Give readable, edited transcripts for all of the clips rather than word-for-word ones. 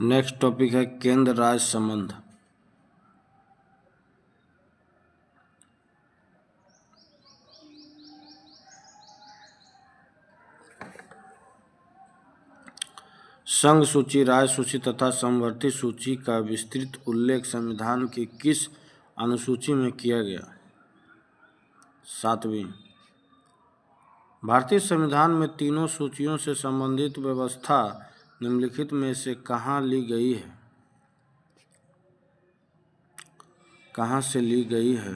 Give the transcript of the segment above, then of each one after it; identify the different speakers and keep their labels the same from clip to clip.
Speaker 1: Next topic है केंद्र राज्य संबंध। संघ सूची, राज्य सूची तथा समवर्ती सूची का विस्तृत उल्लेख संविधान की किस अनुसूची में किया गया? 7वीं। भारतीय संविधान में तीनों सूचियों से संबंधित व्यवस्था निम्नलिखित में से कहाँ ली गई है? कहाँ से ली गई है?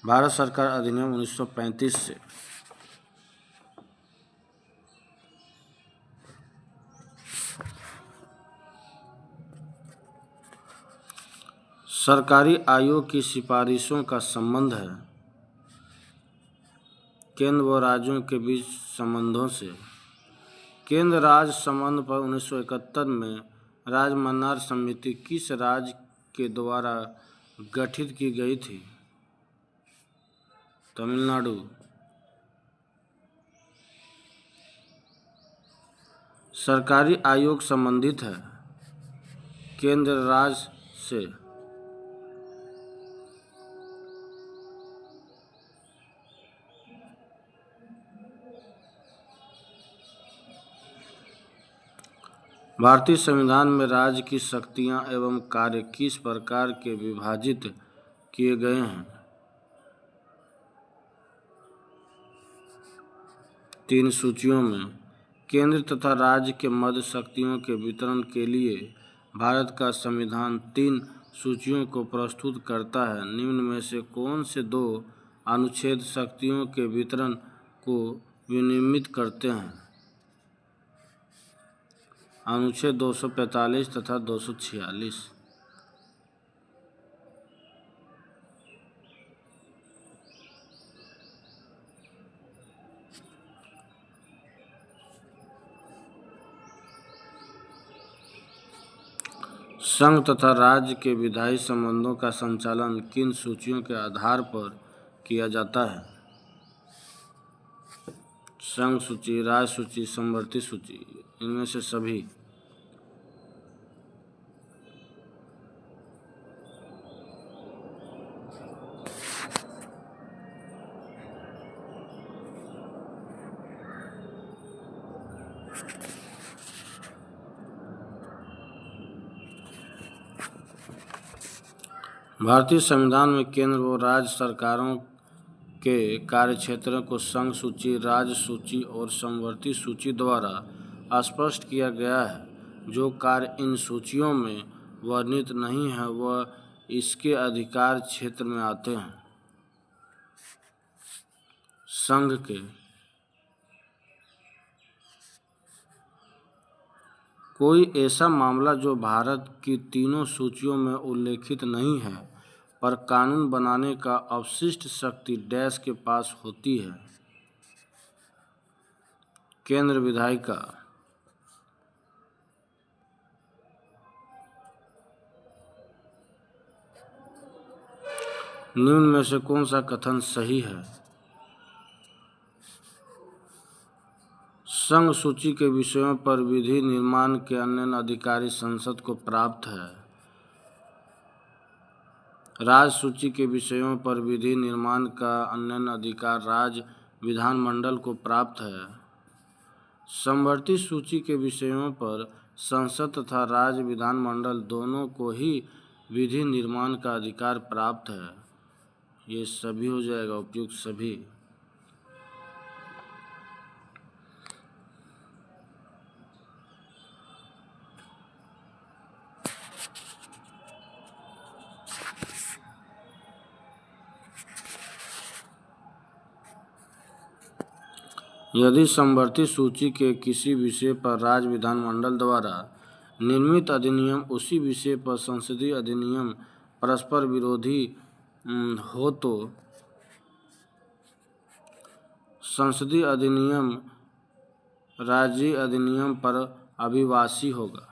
Speaker 1: भारत सरकार अधिनियम 1935 से। सरकारी आयोग की सिफारिशों का संबंध है केंद्र व राज्यों के बीच संबंधों से। केंद्र राज्य संबंध पर 1971 में राजमन्नार समिति किस राज्य के द्वारा गठित की गई थी? तमिलनाडु। सरकारी आयोग संबंधित है केंद्र राज्य से। भारतीय संविधान में राज्य की शक्तियां एवं कार्य किस प्रकार के विभाजित किए गए हैं? 3 सूचियों में। केंद्र तथा राज्य के मध्य शक्तियों के वितरण के लिए भारत का संविधान 3 सूचियों को प्रस्तुत करता है। निम्न में से कौन से 2 अनुच्छेद शक्तियों के वितरण को विनियमित करते हैं? अनुच्छेद 245 तथा 246। संघ तथा राज्य के विधायी संबंधों का संचालन किन सूचियों के आधार पर किया जाता है? संघ सूची, राज्य सूची, समवर्ती सूची, इनमें से सभी। भारतीय संविधान में केंद्र व राज्य सरकारों के कार्यक्षेत्रों को संघ सूची, राज्य सूची और समवर्ती सूची द्वारा स्पष्ट किया गया है। जो कार्य इन सूचियों में वर्णित नहीं है वह इसके अधिकार क्षेत्र में आते हैं। संघ के कोई ऐसा मामला जो भारत की तीनों सूचियों में उल्लेखित नहीं है पर कानून बनाने का अवशिष्ट शक्ति डैश के पास होती है। केंद्र विधायिका। निम्न में से कौन सा कथन सही है? संघ सूची के विषयों पर विधि निर्माण के अन्य अधिकार संसद को प्राप्त है। राज्य सूची के विषयों पर विधि निर्माण का अन्य अधिकार राज्य विधानमंडल को प्राप्त है। समवर्ती सूची के विषयों पर संसद तथा राज्य विधानमंडल दोनों को ही विधि निर्माण का अधिकार प्राप्त है। ये सभी हो जाएगा, उपयुक्त सभी। यदि समवर्ती सूची के किसी विषय पर राज्य विधानमंडल द्वारा निर्मित अधिनियम उसी विषय पर संसदीय अधिनियम परस्पर विरोधी हो तो संसदीय अधिनियम राज्यीय अधिनियम पर अभिवासी होगा।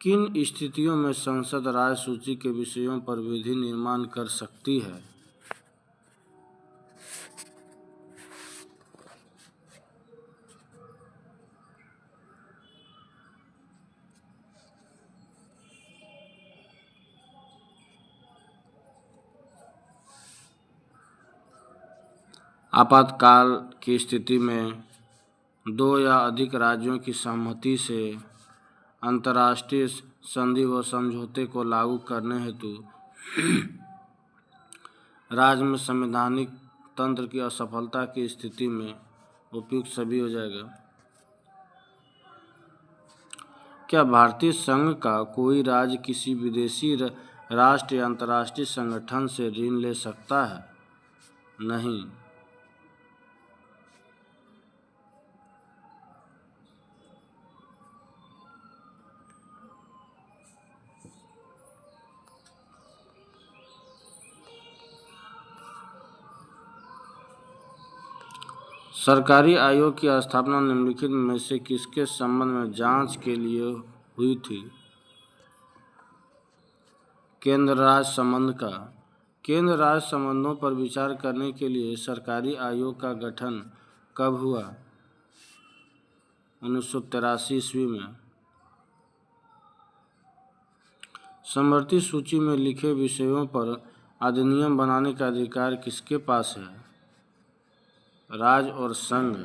Speaker 1: किन स्थितियों में संसद राज्य सूची के विषयों पर विधि निर्माण कर सकती है? आपातकाल की स्थिति में दो या अधिक राज्यों की सहमति से अंतर्राष्ट्रीय संधि व समझौते को लागू करने हेतु राज्य में संवैधानिक तंत्र की असफलता की स्थिति में उपयुक्त सभी हो जाएगा। क्या भारतीय संघ का कोई राज्य किसी विदेशी राष्ट्र या अंतर्राष्ट्रीय संगठन से ऋण ले सकता है? नहीं। सरकारी आयोग की स्थापना निम्नलिखित में से किसके संबंध में जांच के लिए हुई थी? केंद्र राज्य संबंध का। केंद्र राज्य संबंधों पर विचार करने के लिए सरकारी आयोग का गठन कब हुआ? 1983 ईस्वी में। समवर्ती सूची में लिखे विषयों पर अधिनियम बनाने का अधिकार किसके पास है? राज्य और संघ।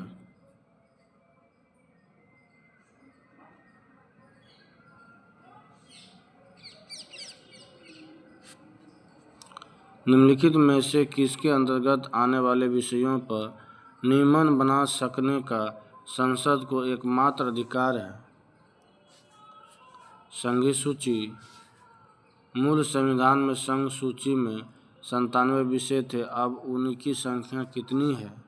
Speaker 1: निम्नलिखित में से किसके अंतर्गत आने वाले विषयों पर नियमन बना सकने का संसद को एकमात्र अधिकार है? संघीय सूची। मूल संविधान में संघ सूची में 97 विषय थे, अब उनकी संख्या कितनी है?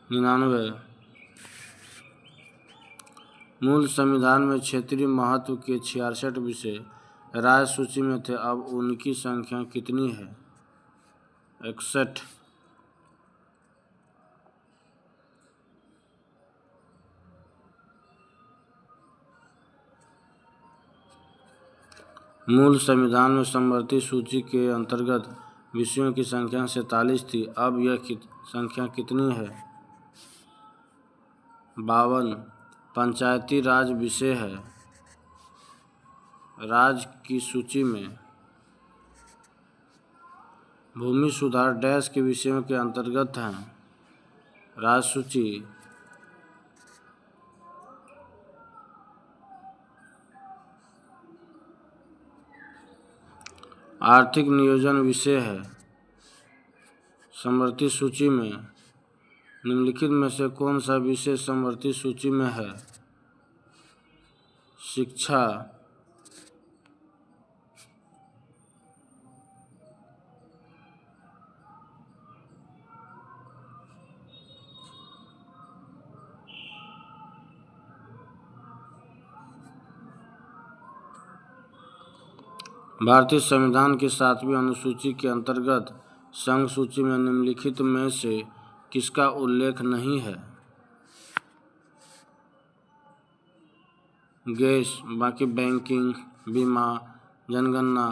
Speaker 1: 99। मूल संविधान में क्षेत्रीय महत्व के 66 विषय राज्य सूची में थे, अब उनकी संख्या कितनी है? 61। मूल संविधान में समवर्ती सूची के अंतर्गत विषयों की संख्या 47 थी, अब यह संख्या कितनी है? 52। पंचायती राज विषय है राज्य की सूची में। भूमि सुधार डैश के विषयों के अंतर्गत हैं राज्य सूची। आर्थिक नियोजन विषय है समवर्ती सूची में। निम्नलिखित में से कौन सा विषय समवर्ती सूची में है? शिक्षा। भारतीय संविधान की 7वीं अनुसूची के अंतर्गत संघ सूची में निम्नलिखित में से किसका उल्लेख नहीं है? गैस, बाकी बैंकिंग, बीमा, जनगणना।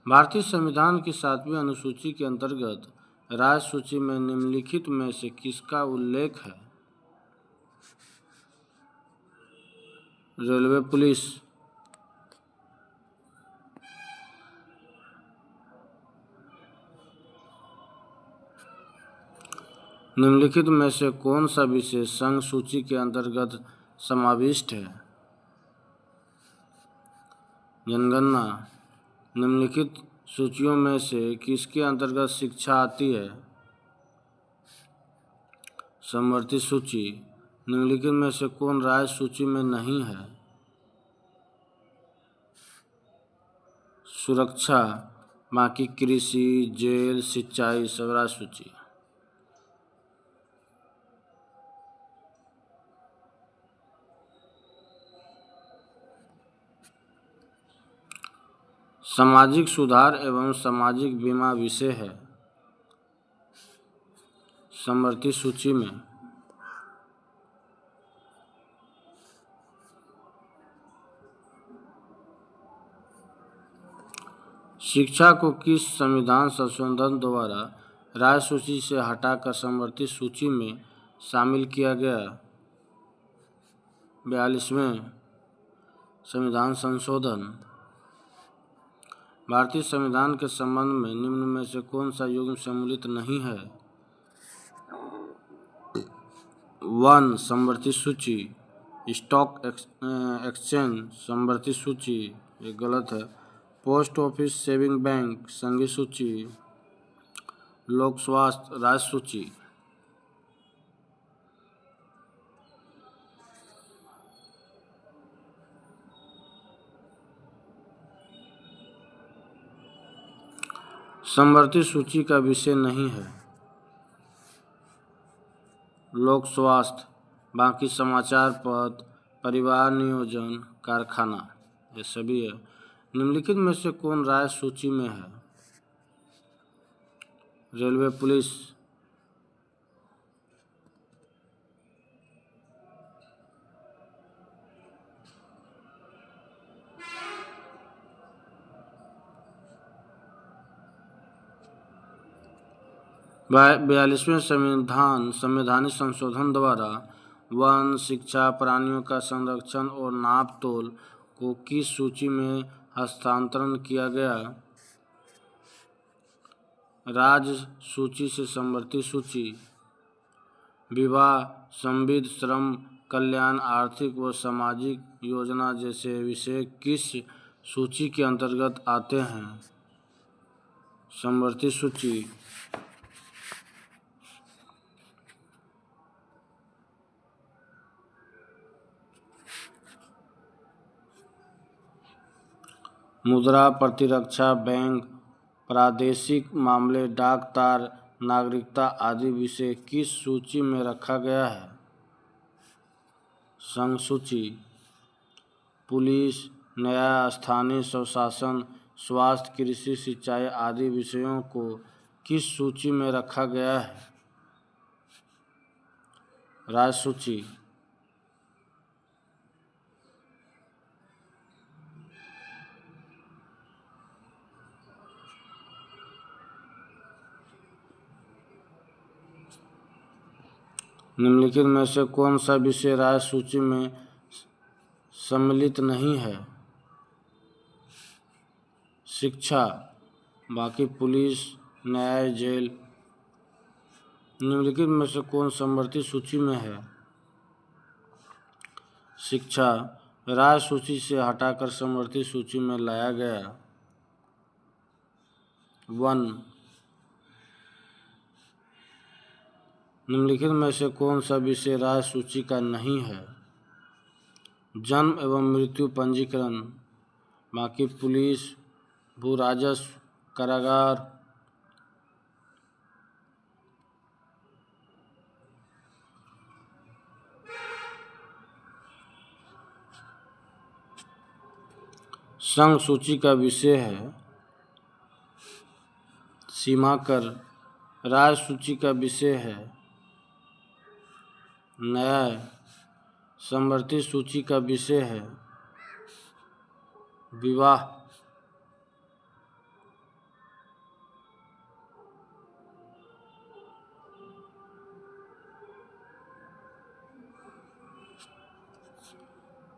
Speaker 1: भारतीय संविधान की 7वीं अनुसूची के अंतर्गत राज्य सूची में निम्नलिखित में से किसका उल्लेख है? Railway police. निम्नलिखित में से कौन सा विषय संघ सूची के अंतर्गत समाविष्ट है? जनगणना। निम्नलिखित सूचियों में से किसके अंतर्गत शिक्षा आती है? समवर्ती सूची। निम्नलिखित में से कौन राज्य सूची में नहीं है? सुरक्षा, बाकी कृषि, जेल, सिंचाई सब राज्य सूची। सामाजिक सुधार एवं सामाजिक बीमा विषय है समवर्ती सूची में। शिक्षा को किस संविधान संशोधन द्वारा राज्य सूची से हटाकर समवर्ती सूची में शामिल किया गया? 42वें संविधान संशोधन। भारतीय संविधान के संबंध में निम्न में से कौन सा युग्म सम्मिलित नहीं है? 1. समवर्ती सूची। स्टॉक एक्सचेंज समवर्ती सूची, ये गलत है। पोस्ट ऑफिस सेविंग बैंक संघीय सूची। लोक स्वास्थ्य राज्य सूची। समवर्ती सूची का विषय नहीं है। लोक स्वास्थ्य, बाकी समाचार पत्र, परिवार नियोजन, कारखाना, ये सभी है। निम्नलिखित में से कौन राज्य सूची में है? Railway police. बयालीसवें संवैधानिक संशोधन द्वारा वन, शिक्षा, प्राणियों का संरक्षण और नाप तोल को किस सूची में हस्तांतरण किया गया? राज्य सूची से समवर्ती सूची। विवाह, संविदा, श्रम, कल्याण, आर्थिक व सामाजिक योजना जैसे विषय किस सूची के अंतर्गत आते हैं? समवर्ती सूची। मुद्रा, प्रतिरक्षा, बैंक, प्रादेशिक मामले, डाक तार, नागरिकता आदि विषय किस सूची में रखा गया है? संघ सूची। पुलिस, न्याय, स्थानीय स्वशासन, स्वास्थ्य, कृषि, सिंचाई आदि विषयों को किस सूची में रखा गया है? राज्य सूची। निम्नलिखित में से कौन सा विषय राज्य सूची में सम्मिलित नहीं है? शिक्षा, बाकी पुलिस, न्याय, जेल। निम्नलिखित में से कौन समवर्ती सूची में है? शिक्षा राज्य सूची से हटाकर समवर्ती सूची में लाया गया। 1. निम्नलिखित में से कौन सा विषय राज्य सूची का नहीं है? जन्म एवं मृत्यु पंजीकरण, बाकी पुलिस, भू राजस्व, कारागार। संघ सूची का विषय है सीमा कर। राज्य सूची का विषय है न्याय। समवर्ती सूची का विषय है विवाह।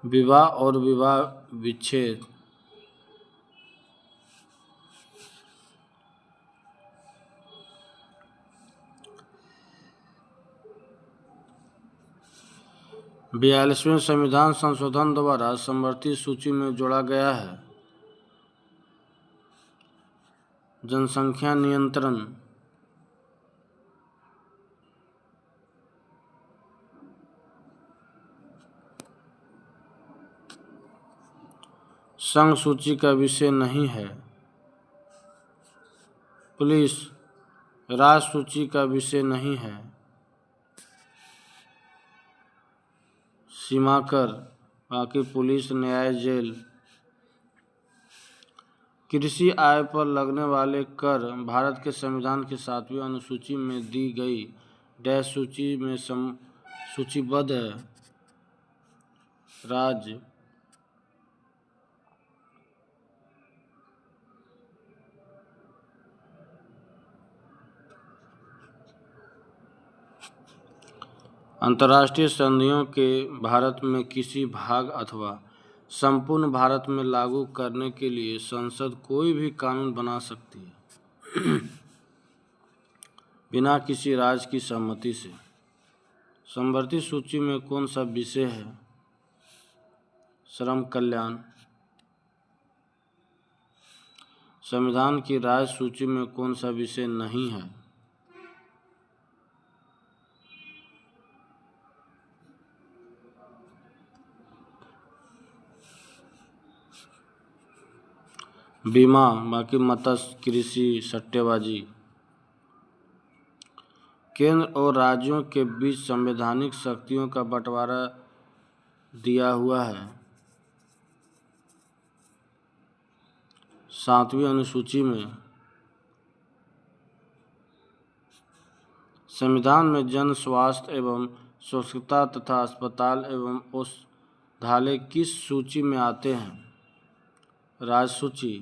Speaker 1: विवाह और विवाह विच्छेद। बयालीसवें संविधान संशोधन द्वारा समवर्ती सूची में जोड़ा गया है जनसंख्या नियंत्रण, संघ सूची का विषय नहीं है। पुलिस राज्य सूची का विषय नहीं है। सीमा कर, बाकी पुलिस, न्याय, जेल। कृषि आय पर लगने वाले कर भारत के संविधान की 7वीं अनुसूची में दी गई डैश सूची में सूचीबद्ध है। राज्य। अंतर्राष्ट्रीय संधियों के भारत में किसी भाग अथवा संपूर्ण भारत में लागू करने के लिए संसद कोई भी कानून बना सकती है बिना किसी राज्य की सहमति से। समवर्ती सूची में कौन सा विषय है? श्रम कल्याण। संविधान की राज्य सूची में कौन सा विषय नहीं है? बीमा, बाकी मत्स्य, कृषि, सट्टेबाजी। केंद्र और राज्यों के बीच संवैधानिक शक्तियों का बंटवारा दिया हुआ है। 7वीं अनुसूची में। संविधान में जन स्वास्थ्य एवं स्वच्छता तथा अस्पताल एवं औषधालय किस सूची में आते हैं? राज्य सूची।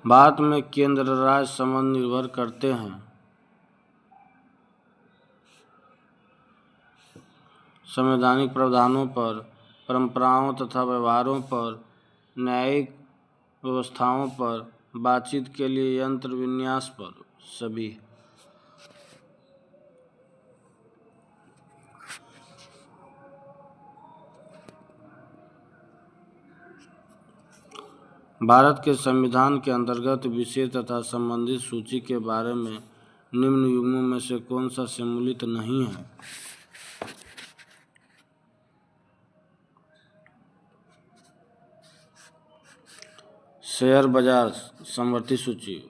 Speaker 1: भारत में केंद्र राज्य संबंध निर्भर करते हैं। संवैधानिक प्रावधानों पर, परंपराओं तथा व्यवहारों पर, न्यायिक व्यवस्थाओं पर, बातचीत के लिए यंत्र विन्यास पर, सभी। भारत के संविधान के अंतर्गत विषय तथा संबंधित सूची के बारे में निम्न युग्मों में से कौन सा सम्मिलित नहीं है? शेयर बाजार समवर्ती सूची,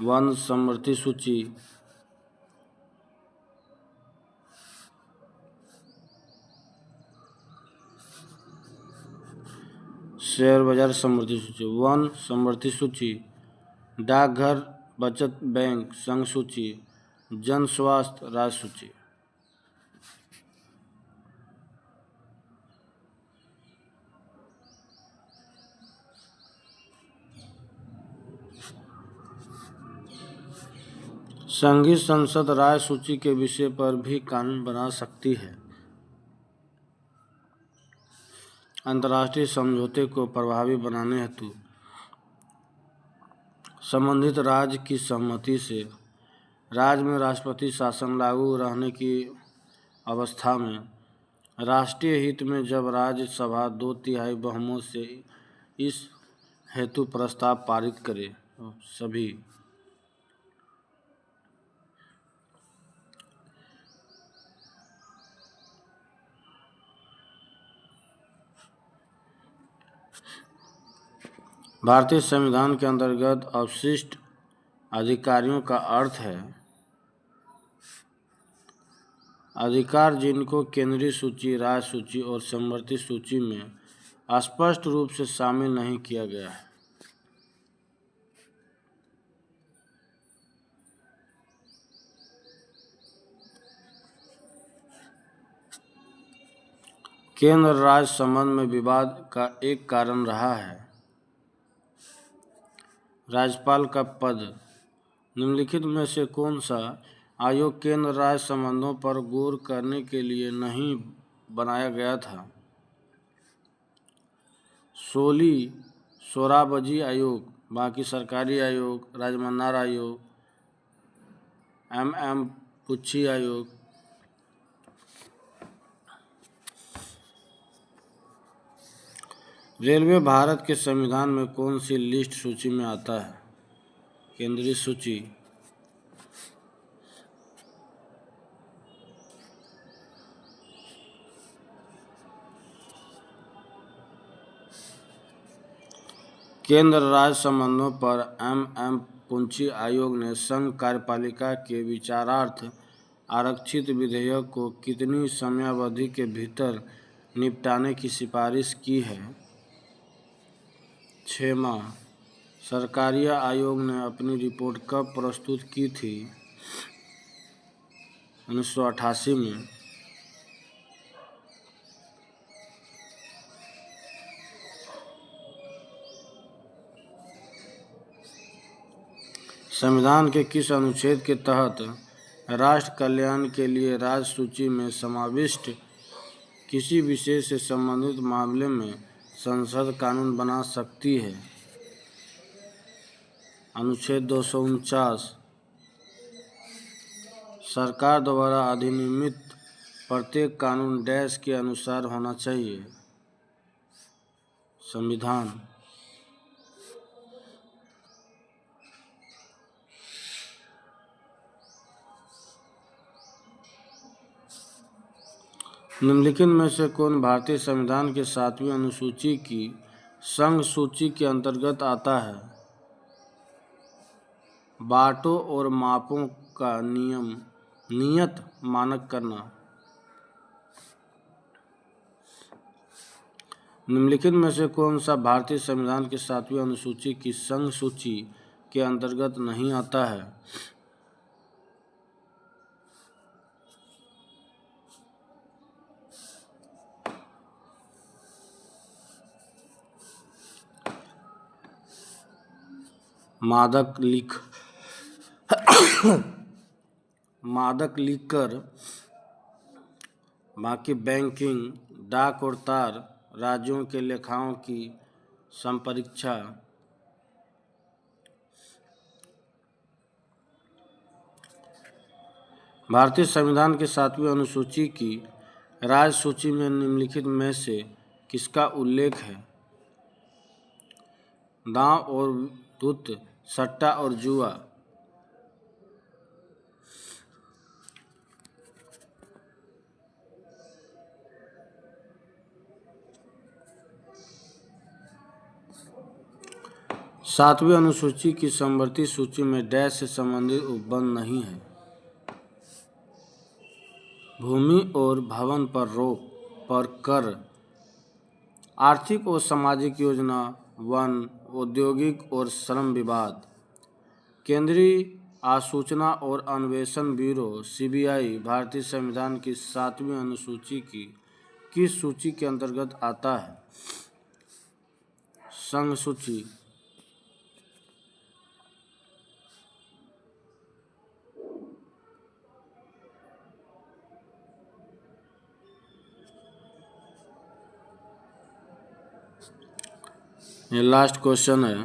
Speaker 1: वन समवर्ती सूची, शेयर बाजार समवर्ती सूची, वन समवर्ती सूची, डाकघर बचत बैंक संघ सूची, जन स्वास्थ्य राज्य सूची। संघीय संसद राज्य सूची के विषय पर भी कानून बना सकती है। अंतर्राष्ट्रीय समझौते को प्रभावी बनाने हेतु संबंधित राज्य की सहमति से राज्य में राष्ट्रपति शासन लागू रहने की अवस्था में राष्ट्रीय हित में जब राज्यसभा 2/3 बहुमत से इस हेतु प्रस्ताव पारित करे, सभी। भारतीय संविधान के अंतर्गत अवशिष्ट अधिकारियों का अर्थ है अधिकार जिनको केंद्रीय सूची, राज्य सूची और समवर्ती सूची में स्पष्ट रूप से शामिल नहीं किया गया है। केंद्र राज्य संबंध में विवाद का एक कारण रहा है राज्यपाल का पद। निम्नलिखित में से कौन सा आयोग केंद्र राज्य संबंधों पर गौर करने के लिए नहीं बनाया गया था? सोराबजी आयोग, बाकी सरकारी आयोग, राजमन्नार आयोग, M.M. पुच्छी आयोग। रेलवे भारत के संविधान में कौन सी लिस्ट सूची में आता है? केंद्रीय सूची। केंद्र राज्य संबंधों पर M.M. पुच्छी आयोग ने संघ कार्यपालिका के विचारार्थ आरक्षित विधेयक को कितनी समयावधि के भीतर निपटाने की सिफारिश की है? 6 माह। सरकारिया आयोग ने अपनी रिपोर्ट कब प्रस्तुत की थी? 1988 में। संविधान के किस अनुच्छेद के तहत राष्ट्र कल्याण के लिए राज्य सूची में समाविष्ट किसी विषय से संबंधित मामले में संसद कानून बना सकती है? अनुच्छेद 249। सरकार द्वारा अधिनियमित प्रत्येक कानून डैश के अनुसार होना चाहिए? संविधान। निम्नलिखित में से कौन भारतीय संविधान के 7वीं अनुसूची की संघ सूची के अंतर्गत आता है? बाँटो और मापों का नियत मानक करना। निम्नलिखित में से कौन सा भारतीय संविधान के 7वीं अनुसूची की संघ सूची के अंतर्गत नहीं आता है? मादक लिकर, बाकी बैंकिंग, डाक और तार, राज्यों के लेखाओं की संपरीक्षा। भारतीय संविधान के 7वीं अनुसूची की राज्य सूची में निम्नलिखित में से किसका उल्लेख है? दांव और धूत, सट्टा और जुआ। सातवीं अनुसूची की समवर्ती सूची में डैश से संबंधित उपबंध नहीं है? भूमि और भवन पर रोक, पर कर, आर्थिक और सामाजिक योजना, वन, औद्योगिक और श्रम विवाद। केंद्रीय आसूचना और अन्वेषण ब्यूरो (सीबीआई) भारतीय संविधान की 7वीं अनुसूची की किस सूची के अंतर्गत आता है? संघ सूची। ये लास्ट क्वेश्चन है।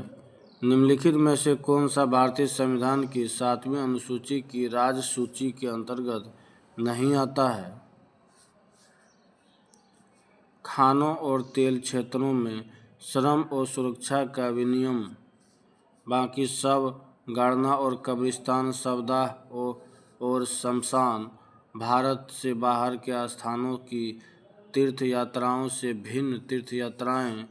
Speaker 1: निम्नलिखित में से कौन सा भारतीय संविधान की 7वीं अनुसूची की राज्य सूची के अंतर्गत नहीं आता है? खानों और तेल क्षेत्रों में श्रम और सुरक्षा का विनियम, बाकी सब, गणना और कब्रिस्तान, शवदाह और श्मशान, भारत से बाहर के स्थानों की तीर्थयात्राओं से भिन्न तीर्थयात्राएं,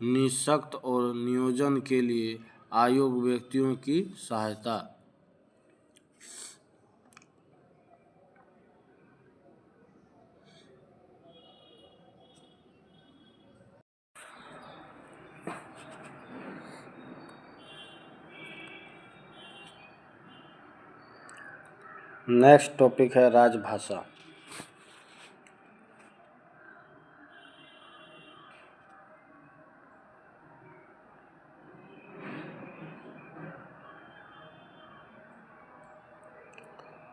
Speaker 1: निःशक्त और नियोजन के लिए अयोग्य व्यक्तियों की सहायता। नेक्स्ट टॉपिक है राजभाषा।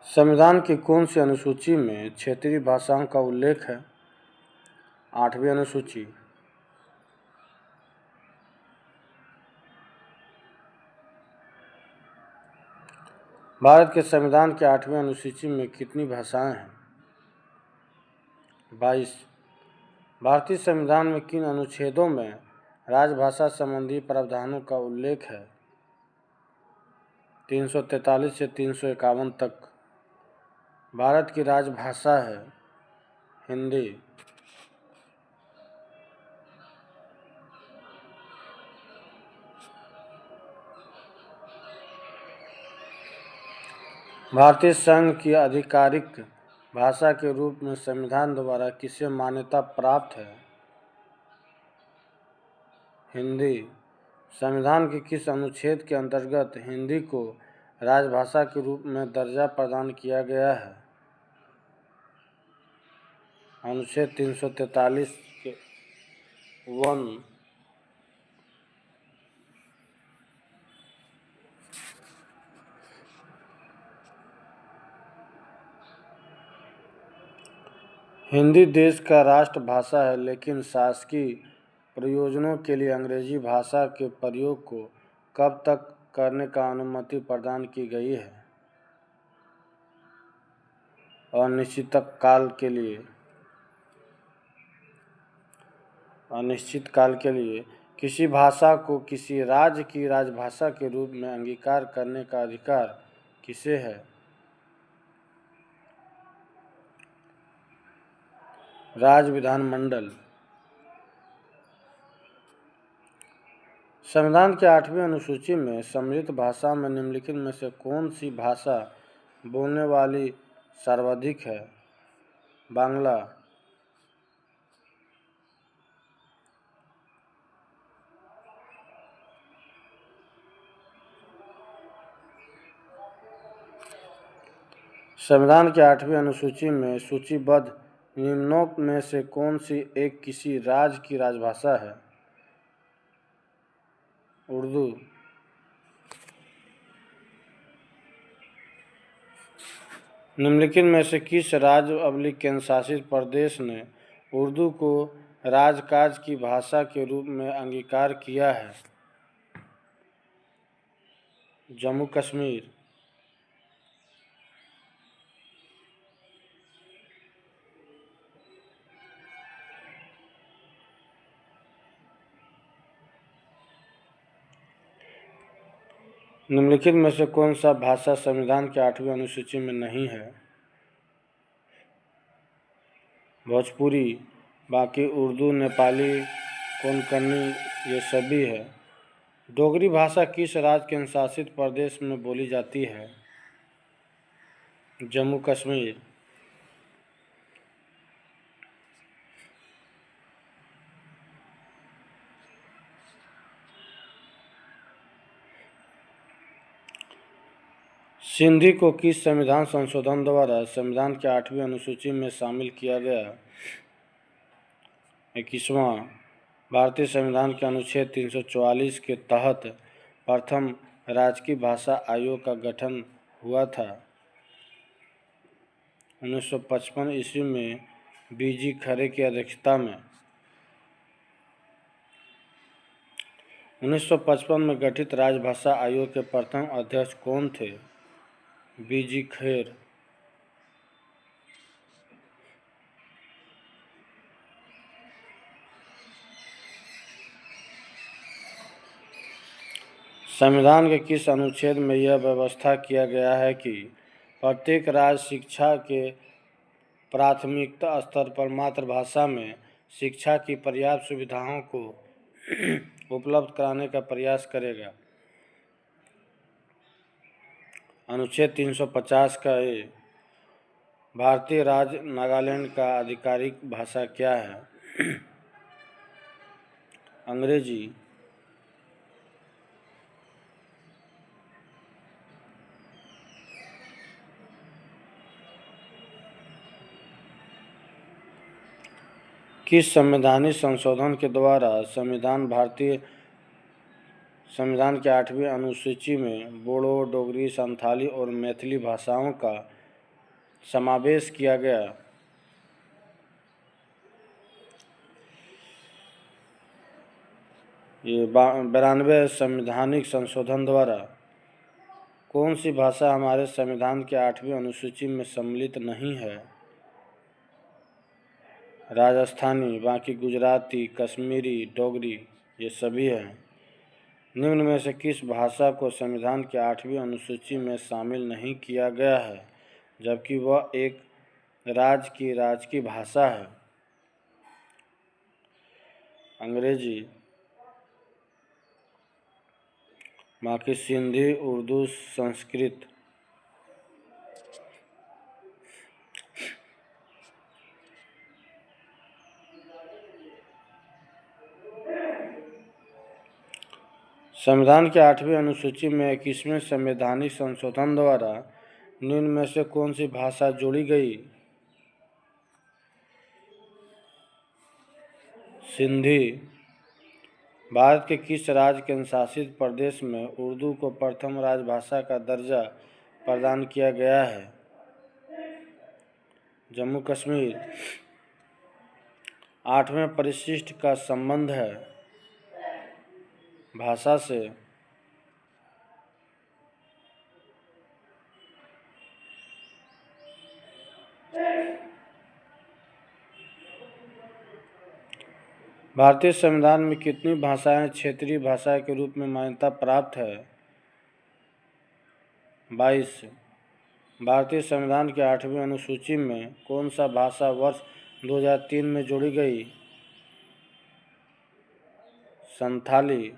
Speaker 1: संविधान की कौन सी अनुसूची में क्षेत्रीय भाषाओं का उल्लेख है? 8वीं अनुसूची। भारत के संविधान के 8वीं अनुसूची में कितनी भाषाएं हैं? 22। भारतीय संविधान में किन अनुच्छेदों में राजभाषा संबंधी प्रावधानों का उल्लेख है? 343 से 351 तक। भारत की राजभाषा है हिंदी। भारतीय संघ की आधिकारिक भाषा के रूप में संविधान द्वारा किसे मान्यता प्राप्त है? हिंदी। संविधान के किस अनुच्छेद के अंतर्गत हिंदी को राजभाषा के रूप में दर्जा प्रदान किया गया है? अनुच्छेद 343 के 1। हिंदी देश का राष्ट्रभाषा है, लेकिन शासकीय प्रयोजनों के लिए अंग्रेजी भाषा के प्रयोग को कब तक करने का अनुमति प्रदान की गई है? अनिश्चित काल के लिए किसी भाषा को किसी राज्य की राजभाषा के रूप में अंगीकार करने का अधिकार किसे है? राज्य विधानमंडल। संविधान के 8वीं अनुसूची में सम्मिलित भाषा में निम्नलिखित में से कौन सी भाषा बोलने वाली सर्वाधिक है? बांग्ला। संविधान की 8वीं अनुसूची में सूचीबद्ध निम्नोक्त में से कौन सी एक किसी राज्य की राजभाषा है? उर्दू। निम्नलिखित में से किस राज्य केंद्र शासित प्रदेश ने उर्दू को राजकाज की भाषा के रूप में अंगीकार किया है? जम्मू कश्मीर। निम्नलिखित में से कौन सा भाषा संविधान के 8वीं अनुसूची में नहीं है? भोजपुरी। बाकी उर्दू, नेपाली, कोंकणी ये सभी है। डोगरी भाषा किस राज्य केंद्र शासित प्रदेश में बोली जाती है? जम्मू कश्मीर। सिंधी को किस संविधान संशोधन द्वारा संविधान के 8वीं अनुसूची में शामिल किया गया? 21वां। भारतीय संविधान के अनुच्छेद 344 के तहत प्रथम राजकीय भाषा आयोग का गठन हुआ था। 1955 ईस्वी में बीजी खरे की अध्यक्षता में। 1955 में गठित राजभाषा आयोग के प्रथम अध्यक्ष कौन थे? बीजी खेर। संविधान के किस अनुच्छेद में यह व्यवस्था किया गया है कि प्रत्येक राज्य शिक्षा के प्राथमिकता स्तर पर मातृभाषा में शिक्षा की पर्याप्त सुविधाओं को उपलब्ध कराने का प्रयास करेगा? अनुच्छेद 350 का ए। भारतीय राज्य नागालैंड का आधिकारिक भाषा क्या है? अंग्रेजी। किस संवैधानिक संशोधन के द्वारा संविधान के 8वीं अनुसूची में बोडो, डोगरी, संथाली और मैथिली भाषाओं का समावेश किया गया? ये 92 संवैधानिक संशोधन द्वारा कौन सी भाषा हमारे संविधान के 8वीं अनुसूची में सम्मिलित नहीं है? राजस्थानी। बाकी गुजराती, कश्मीरी, डोगरी ये सभी हैं। निम्न में से किस भाषा को संविधान के 8वीं अनुसूची में शामिल नहीं किया गया है, जबकि वह एक राज्य की राजकीय भाषा है? अंग्रेजी। बाकी सिंधी, उर्दू, संस्कृत। संविधान के 8वीं अनुसूची में 21वें संवैधानिक संशोधन द्वारा निम्न में से कौन सी भाषा जोड़ी गई? सिंधी। भारत के किस राज्य केंद्र शासित प्रदेश में उर्दू को प्रथम राजभाषा का दर्जा प्रदान किया गया है? जम्मू कश्मीर। 8वें परिशिष्ट का संबंध है भाषा से। भारतीय संविधान में कितनी भाषाएं क्षेत्रीय भाषा के रूप में मान्यता प्राप्त है? 22। भारतीय संविधान के 8वीं अनुसूची में कौन सा भाषा वर्ष 2003 में जोड़ी गई? संथाली।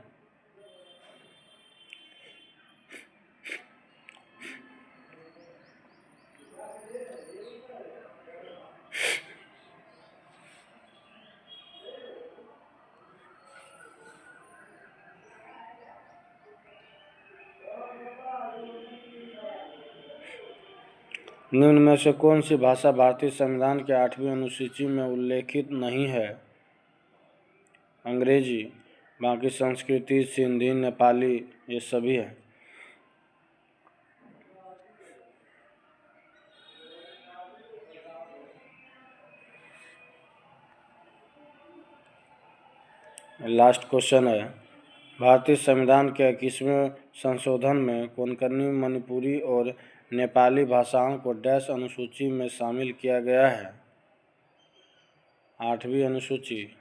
Speaker 1: निम्न में से कौन सी भाषा भारतीय संविधान के 8वीं अनुसूची में उल्लेखित नहीं है? अंग्रेजी। बाकी संस्कृति, सिंधी, नेपाली ये सभी है। लास्ट क्वेश्चन है, भारतीय संविधान के 21वें संशोधन में कोंकणी, मणिपुरी और नेपाली भाषाओं को डैश अनुसूची में शामिल किया गया है? 8वीं अनुसूची।